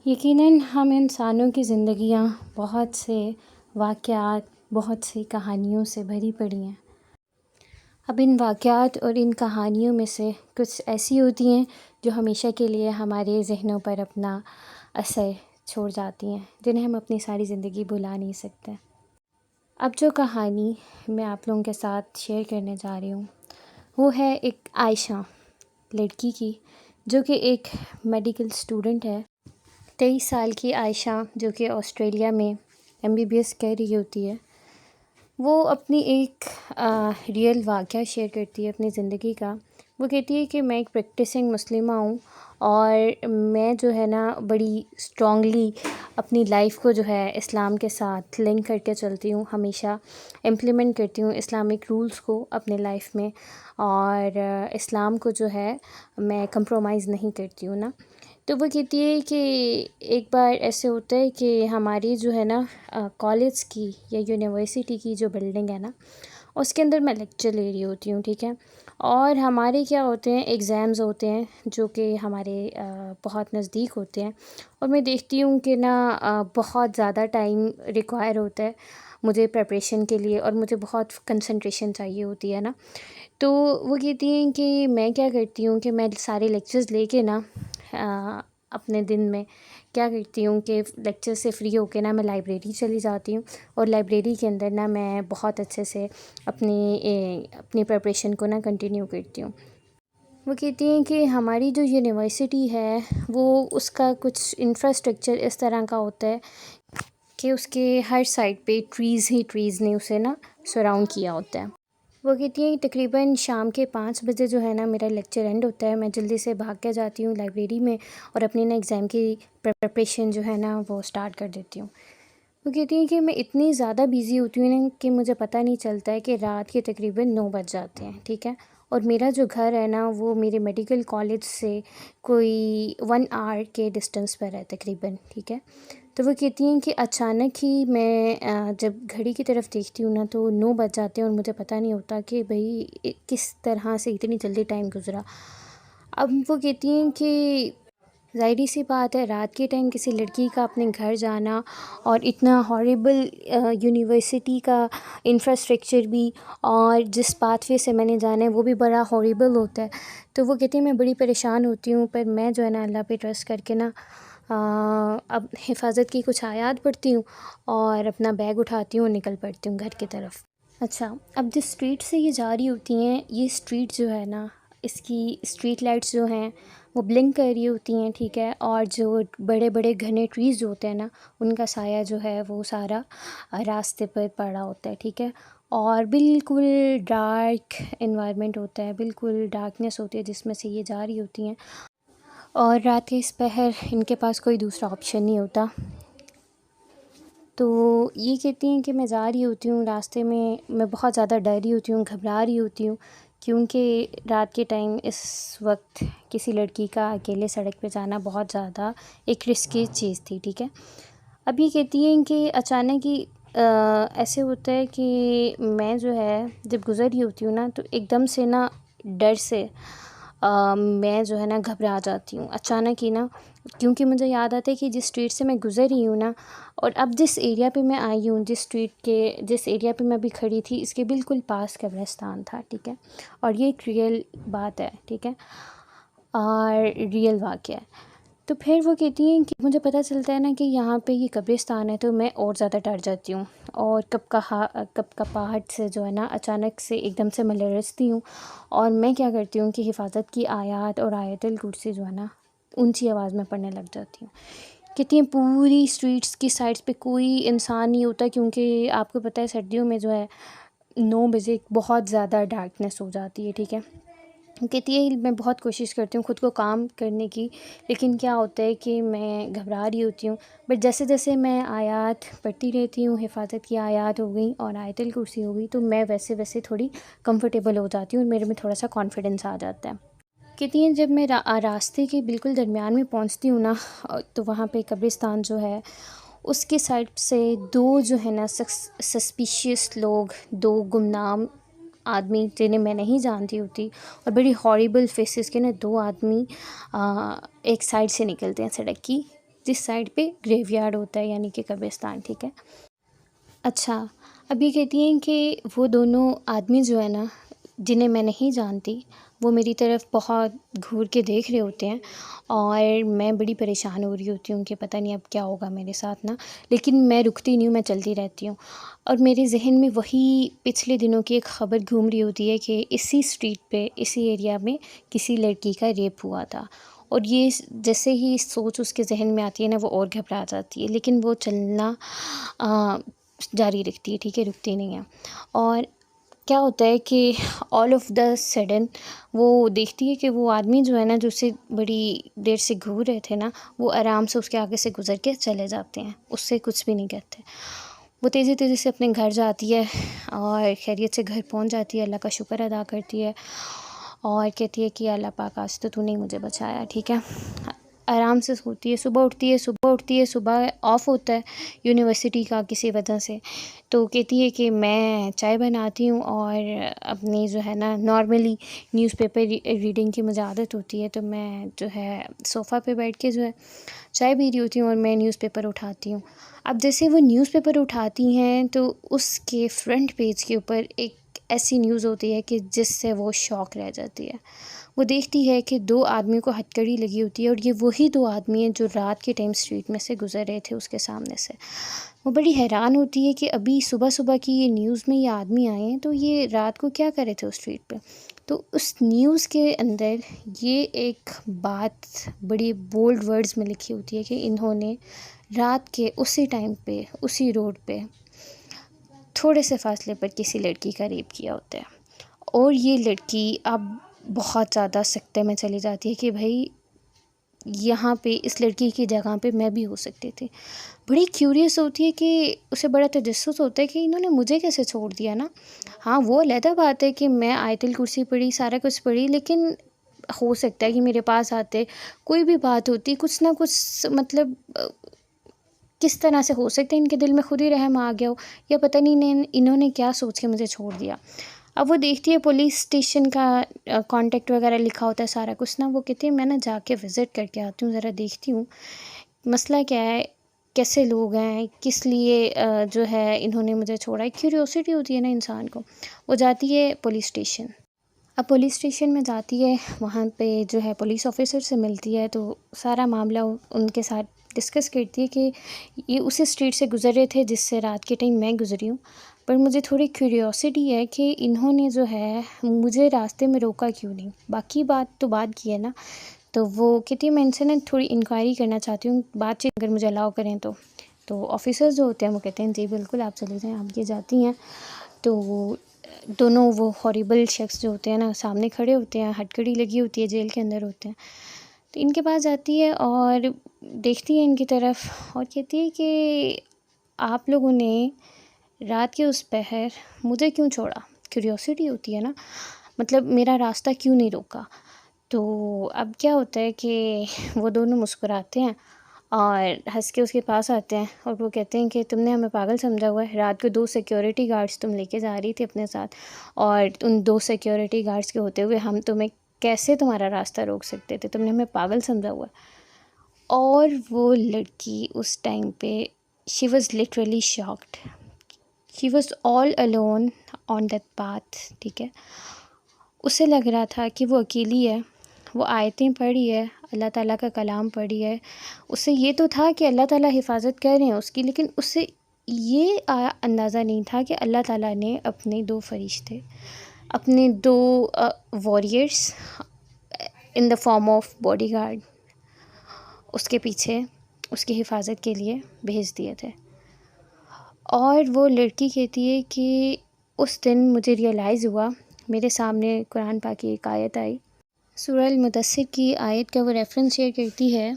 یقیناً ہم انسانوں کی زندگیاں بہت سے واقعات، بہت سی کہانیوں سے بھری پڑی ہیں۔ اب ان واقعات اور ان کہانیوں میں سے کچھ ایسی ہوتی ہیں جو ہمیشہ کے لیے ہمارے ذہنوں پر اپنا اثر چھوڑ جاتی ہیں، جنہیں ہم اپنی ساری زندگی بھلا نہیں سکتے۔ اب جو کہانی میں آپ لوگوں کے ساتھ شیئر کرنے جا رہی ہوں وہ ہے ایک عائشہ لڑکی کی، جو کہ ایک میڈیکل اسٹوڈنٹ ہے۔ 23 سال کی عائشہ، جو کہ آسٹریلیا میں MBBS کر رہی ہوتی ہے، وہ اپنی ایک ریئل واقعہ شیئر کرتی ہے اپنی زندگی کا۔ وہ کہتی ہے کہ میں ایک پریکٹسنگ مسلمہ ہوں، اور میں جو ہے نا بڑی اسٹرانگلی اپنی لائف کو جو ہے اسلام کے ساتھ لنک کر کے چلتی ہوں، ہمیشہ امپلیمنٹ کرتی ہوں اسلامک رولز کو اپنے لائف میں، اور اسلام کو جو ہے میں کمپرومائز نہیں کرتی ہوں نا۔ تو وہ کہتی ہے کہ ایک بار ایسے ہوتا ہے کہ ہماری جو ہے نا کالج کی یا یونیورسٹی کی جو بلڈنگ ہے نا، اس کے اندر میں لیکچر لے رہی ہوتی ہوں، ٹھیک ہے، اور ہمارے کیا ہوتے ہیں، ایگزامز ہوتے ہیں جو کہ ہمارے بہت نزدیک ہوتے ہیں، اور میں دیکھتی ہوں کہ نا بہت زیادہ ٹائم ریکوائر ہوتا ہے مجھے پریپریشن کے لیے، اور مجھے بہت کنسنٹریشن چاہیے ہوتی ہے نا۔ تو وہ کہتی ہیں کہ میں کیا کرتی ہوں کہ میں سارے لیکچرز لے کے نا اپنے دن میں کیا کرتی ہوں کہ لیکچر سے فری ہو کے نا میں لائبریری چلی جاتی ہوں، اور لائبریری کے اندر نا میں بہت اچھے سے اپنی پریپریشن کو نا کنٹینیو کرتی ہوں۔ وہ کہتی ہیں کہ ہماری جو یونیورسٹی ہے وہ اس کا کچھ انفراسٹرکچر اس طرح کا ہوتا ہے کہ اس کے ہر سائڈ پہ ٹریز ہی ٹریز نے اسے نا سراؤنڈ کیا ہوتا ہے۔ وہ کہتی ہیں تقریباً شام کے 5 بجے جو ہے نا میرا لیکچر اینڈ ہوتا ہے، میں جلدی سے بھاگ کے جاتی ہوں لائبریری میں، اور اپنی نا ایگزام کی پریپریشن جو ہے نا وہ سٹارٹ کر دیتی ہوں۔ وہ کہتی ہیں کہ میں اتنی زیادہ بیزی ہوتی ہوں نا کہ مجھے پتہ نہیں چلتا ہے کہ رات کے تقریباً 9 بج جاتے ہیں، ٹھیک ہے، اور میرا جو گھر ہے نا وہ میرے میڈیکل کالج سے کوئی 1 آور کے ڈسٹینس پر ہے تقریباً، ٹھیک ہے۔ تو وہ کہتی ہیں کہ اچانک ہی میں جب گھڑی کی طرف دیکھتی ہوں نا تو 9 بج جاتے ہیں، اور مجھے پتہ نہیں ہوتا کہ بھئی کس طرح سے اتنی جلدی ٹائم گزرا۔ اب وہ کہتی ہیں کہ ظاہری سی بات ہے، رات کے ٹائم کسی لڑکی کا اپنے گھر جانا، اور اتنا ہارریبل یونیورسٹی کا انفراسٹرکچر بھی، اور جس پاتھ وے سے میں نے جانا ہے وہ بھی بڑا ہارریبل ہوتا ہے۔ تو وہ کہتی ہیں میں بڑی پریشان ہوتی ہوں، پر میں جو ہے نا اللہ پہ ٹرسٹ کر کے نا اب حفاظت کی کچھ آیات پڑھتی ہوں، اور اپنا بیگ اٹھاتی ہوں اور نکل پڑتی ہوں گھر کی طرف۔ اچھا، اب جس اسٹریٹ سے یہ جا رہی ہوتی ہیں، یہ اسٹریٹ جو ہے نا، اس کی اسٹریٹ لائٹس جو ہیں وہ بلنک کر رہی ہوتی ہیں، ٹھیک ہے، اور جو بڑے بڑے گھنے ٹریز جو ہوتے ہیں نا ان کا سایہ جو ہے وہ سارا راستے پر پڑا ہوتا ہے، ٹھیک ہے، اور بالکل ڈارک انوائرمنٹ ہوتا ہے، بالکل ڈارکنیس ہوتی ہے جس میں سے یہ جا رہی ہوتی ہیں، اور رات کے اس پہر ان کے پاس کوئی دوسرا آپشن نہیں ہوتا۔ تو یہ کہتی ہیں کہ میں جا رہی ہوتی ہوں راستے میں بہت زیادہ ڈر رہی ہوتی ہوں، گھبرا رہی ہوتی ہوں، کیونکہ رات کے ٹائم اس وقت کسی لڑکی کا اکیلے سڑک پہ جانا بہت زیادہ ایک رسکی چیز تھی، ٹھیک ہے۔ اب یہ کہتی ہیں کہ اچانک ہی ایسے ہوتا ہے کہ میں جو ہے جب گزر رہی ہوتی ہوں نا تو ایک دم سے نا ڈر سے میں جو ہے نا گھبرا جاتی ہوں اچانک ہی نا، کیونکہ مجھے یاد آتا ہے کہ جس اسٹریٹ سے میں گزر رہی ہوں نا، اور اب جس ایریا پہ میں آئی ہوں، جس ایریا پہ میں ابھی کھڑی تھی، اس کے بالکل پاس قبرستان تھا، ٹھیک ہے، اور یہ ایک ریئل بات ہے، ٹھیک ہے، اور ریئل واقعہ ہے۔ تو پھر وہ کہتی ہیں کہ مجھے پتہ چلتا ہے نا کہ یہاں پہ یہ قبرستان ہے، تو میں اور زیادہ ڈر جاتی ہوں، اور کپاہٹ سے جو ہے نا اچانک سے ایک دم سے میں لرزتی ہوں، اور میں کیا کرتی ہوں کہ حفاظت کی آیات اور آیت الکرسی جو ہے نا اونچی آواز میں پڑھنے لگ جاتی ہوں۔ کہتی ہیں پوری اسٹریٹس کی سائڈس پہ کوئی انسان نہیں ہوتا، کیونکہ آپ کو پتہ ہے سردیوں میں جو ہے 9 بجے بہت زیادہ ڈارکنیس ہو جاتی ہے، ٹھیک ہے۔ کہتی ہے میں بہت کوشش کرتی ہوں خود کو کام کرنے کی، لیکن کیا ہوتا ہے کہ میں گھبرا رہی ہوتی ہوں، بٹ جیسے جیسے میں آیات پڑھتی رہتی ہوں، حفاظت کی آیات ہو گئیں اور آیت الکرسی ہو گئی، تو میں ویسے ویسے تھوڑی کمفرٹیبل ہو جاتی ہوں، اور میرے میں تھوڑا سا کانفیڈنس آ جاتا ہے۔ کہتی ہیں جب میں راستے کے بالکل درمیان میں پہنچتی ہوں نا، تو وہاں پہ قبرستان جو ہے اس کے سائڈ سے 2 جو ہے نا سسپیشیس لوگ، 2 گمنام آدمی جنہیں میں نہیں جانتی ہوتی، اور بڑی ہاریبل فیسز کے نا 2 آدمی ایک سائڈ سے نکلتے ہیں سڑک کی، جس سائڈ پہ گریو یارڈ ہوتا ہے یعنی کہ قبرستان. ٹھیک ہے. اچھا، اب یہ کہتی ہیں کہ وہ دونوں آدمی جو ہے نا، جنہیں میں نہیں جانتی، وہ میری طرف بہت گھور کے دیکھ رہے ہوتے ہیں اور میں بڑی پریشان ہو رہی ہوتی ہوں کہ پتہ نہیں اب کیا ہوگا میرے ساتھ نا. لیکن میں رکتی نہیں ہوں، میں چلتی رہتی ہوں. اور میرے ذہن میں وہی پچھلے دنوں کی ایک خبر گھوم رہی ہوتی ہے کہ اسی اسٹریٹ پہ، اسی ایریا میں کسی لڑکی کا ریپ ہوا تھا. اور یہ جیسے ہی سوچ اس کے ذہن میں آتی ہے نا، وہ اور گھبرا جاتی ہے، لیکن وہ چلنا جاری رکھتی ہے. ٹھیک ہے، رکتی نہیں ہے. اور کیا ہوتا ہے کہ آل آف دا سڈن وہ دیکھتی ہے کہ وہ آدمی جو ہے نا، جو اسے بڑی دیر سے گھور رہے تھے نا، وہ آرام سے اس کے آگے سے گزر کے چلے جاتے ہیں، اس سے کچھ بھی نہیں کہتے. وہ تیزی تیزی سے اپنے گھر جاتی ہے اور خیریت سے گھر پہنچ جاتی ہے، اللہ کا شکر ادا کرتی ہے اور کہتی ہے کہ اللہ پاک آج تو نے مجھے بچایا. ٹھیک ہے. آرام سے سوتی ہے. صبح اٹھتی ہے. صبح آف ہوتا ہے یونیورسٹی کا کسی وجہ سے، تو کہتی ہے کہ میں چائے بناتی ہوں اور اپنی جو ہے نا، نارملی نیوز پیپر ریڈنگ کی مجھے عادت ہوتی ہے، تو میں جو ہے صوفہ پہ بیٹھ کے جو ہے چائے پی رہی ہوتی ہوں اور میں نیوز پیپر اٹھاتی ہوں. اب جیسے وہ نیوز پیپر اٹھاتی ہیں تو اس کے فرنٹ پیج کے اوپر ایک ایسی نیوز ہوتی ہے کہ جس سے وہ شاک رہ جاتی ہے. وہ دیکھتی ہے کہ 2 آدمیوں کو ہتھکڑی لگی ہوتی ہے اور یہ وہی 2 آدمی ہیں جو رات کے ٹائم اسٹریٹ میں سے گزر رہے تھے اس کے سامنے سے. وہ بڑی حیران ہوتی ہے کہ ابھی صبح صبح کی یہ نیوز میں یہ آدمی آئے ہیں، تو یہ رات کو کیا کر رہے تھے اس اسٹریٹ پہ. تو اس نیوز کے اندر یہ ایک بات بڑی بولڈ ورڈز میں لکھی ہوتی ہے کہ انہوں نے رات کے اسی ٹائم پہ، اسی روڈ پہ، تھوڑے سے فاصلے پر کسی لڑکی کا ریپ کیا ہوتا ہے. اور یہ لڑکی اب بہت زیادہ سکتے میں چلی جاتی ہے کہ بھائی یہاں پہ اس لڑکی کی جگہ پہ میں بھی ہو سکتی تھی. بڑی کیوریس ہوتی ہے کہ اسے بڑا تجسس ہوتا ہے کہ انہوں نے مجھے کیسے چھوڑ دیا نا. ہاں، وہ علیحدہ بات ہے کہ میں آیت الکرسی پڑھی، سارا کچھ پڑھی، لیکن ہو سکتا ہے کہ میرے پاس آتے، کوئی بھی بات ہوتی، کچھ نہ کچھ مطلب کس طرح سے ہو سکتا ہے ان کے دل میں خود ہی رحم آ گیا ہو، یا پتہ نہیں انہوں نے کیا سوچ کے مجھے چھوڑ دیا. اب وہ دیکھتی ہے پولیس اسٹیشن کا کانٹیکٹ وغیرہ لکھا ہوتا ہے سارا کچھ نا. وہ کہتی ہے میں نا جا کے وزٹ کر کے آتی ہوں، ذرا دیکھتی ہوں مسئلہ کیا ہے، کیسے لوگ ہیں، کس لیے جو ہے انہوں نے مجھے چھوڑا ہے. کیوریوسٹی ہوتی ہے نا انسان کو. وہ جاتی ہے پولیس اسٹیشن. اب پولیس اسٹیشن میں جاتی ہے، وہاں پہ جو ہے پولیس آفیسر سے ملتی ہے، تو سارا معاملہ ان کے ساتھ ڈسکس کرتی ہے کہ یہ اسی اسٹریٹ سے گزر رہے تھے جس سے رات کے ٹائم میں گزری ہوں، پر مجھے تھوڑی کیوریوسٹی ہے کہ انہوں نے جو ہے مجھے راستے میں روکا کیوں نہیں. باقی بات تو بعد کی ہے نا. تو وہ کہتی ہے میں ان سے نا تھوڑی انکوائری کرنا چاہتی ہوں، بات چیت اگر مجھے الاؤ کریں تو. تو آفیسرز جو ہوتے ہیں وہ کہتے ہیں جی بالکل آپ چلی جائیں. آپ یہ جاتی ہیں تو دونوں وہ ہاریبل شخص جو ہوتے ہیں نا سامنے کھڑے ہوتے ہیں، ہتھکڑی لگی ہوتی ہے، جیل کے اندر ہوتے ہیں. تو ان کے پاس جاتی ہے اور دیکھتی ہے ان کی طرف اور کہتی ہے کہ آپ لوگوں نے رات کے اس پہر مجھے کیوں چھوڑا. کیوریوسٹی ہوتی ہے نا، مطلب میرا راستہ کیوں نہیں روکا. تو اب کیا ہوتا ہے کہ وہ دونوں مسکراتے ہیں اور ہنس کے اس کے پاس آتے ہیں اور وہ کہتے ہیں کہ تم نے ہمیں پاگل سمجھا ہوا ہے. رات کو 2 سیکیورٹی گارڈز تم لے کے جا رہی تھی اپنے ساتھ، اور ان 2 سیکیورٹی گارڈز کے ہوتے ہوئے ہم تمہیں کیسے تمہارا راستہ روک سکتے تھے، تم نے ہمیں پاگل سمجھا ہوا ہے. اور وہ لڑکی اس ٹائم پہ she was literally shocked. She was all alone on that path. ٹھیک ہے. اسے لگ رہا تھا کہ وہ اکیلی ہے. وہ آیتیں پڑھی ہے، اللہ تعالیٰ کا کلام پڑھی ہے. اسے یہ تو تھا کہ اللہ تعالیٰ حفاظت کر رہے ہیں اس کی، لیکن اسے یہ اندازہ نہیں تھا کہ اللہ تعالیٰ نے اپنے 2 فرشتے، اپنے 2 warriors in the form of bodyguard اس کے پیچھے اس کی حفاظت کے لیے بھیج دیے تھے. اور وہ لڑکی کہتی ہے کہ اس دن مجھے ریئلائز ہوا، میرے سامنے قرآن پاک کی ایک آیت آئی، سورہ المدثر کی آیت کا وہ ریفرنس شیئر کرتی ہے،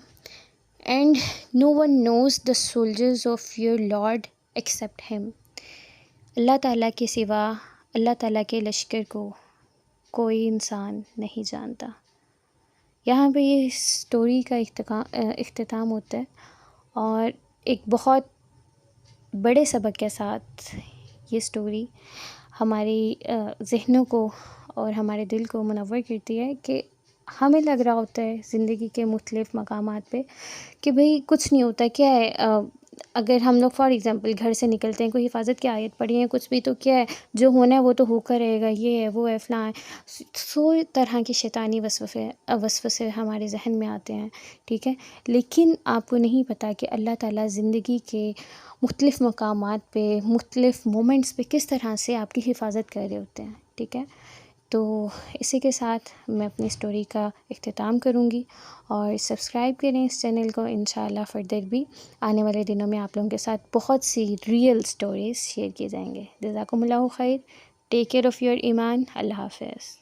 and no one knows the soldiers of your lord except ہم. اللہ تعالیٰ کے سوا اللہ تعالیٰ کے لشکر کو کوئی انسان نہیں جانتا. یہاں پہ یہ اسٹوری کا اختتام ہوتا ہے اور ایک بہت بڑے سبق کے ساتھ یہ اسٹوری ہماری ذہنوں کو اور ہمارے دل کو منور کرتی ہے کہ ہمیں لگ رہا ہوتا ہے زندگی کے مختلف مقامات پہ کہ بھئی کچھ نہیں ہوتا، کیا ہے اگر ہم لوگ فار ایگزامپل گھر سے نکلتے ہیں، کوئی حفاظت کی آیت پڑھی ہے کچھ بھی، تو کیا ہے جو ہونا ہے وہ تو ہو کر رہے گا، یہ ہے وہ ہے فلاں ہے، سو طرح کی شیطانی وسوسے ہمارے ذہن میں آتے ہیں، ٹھیک ہے. لیکن آپ کو نہیں پتہ کہ اللہ تعالیٰ زندگی کے مختلف مقامات پہ، مختلف مومنٹس پہ کس طرح سے آپ کی حفاظت کر رہے ہوتے ہیں، ٹھیک ہے. تو اسی کے ساتھ میں اپنی اسٹوری کا اختتام کروں گی، اور سبسکرائب کریں اس چینل کو. انشاءاللہ فردر بھی آنے والے دنوں میں آپ لوگوں کے ساتھ بہت سی ریئل اسٹوریز شیئر کیے جائیں گے. جزاکم اللہ خیر. ٹیک کیئر آف یور ایمان. اللہ حافظ.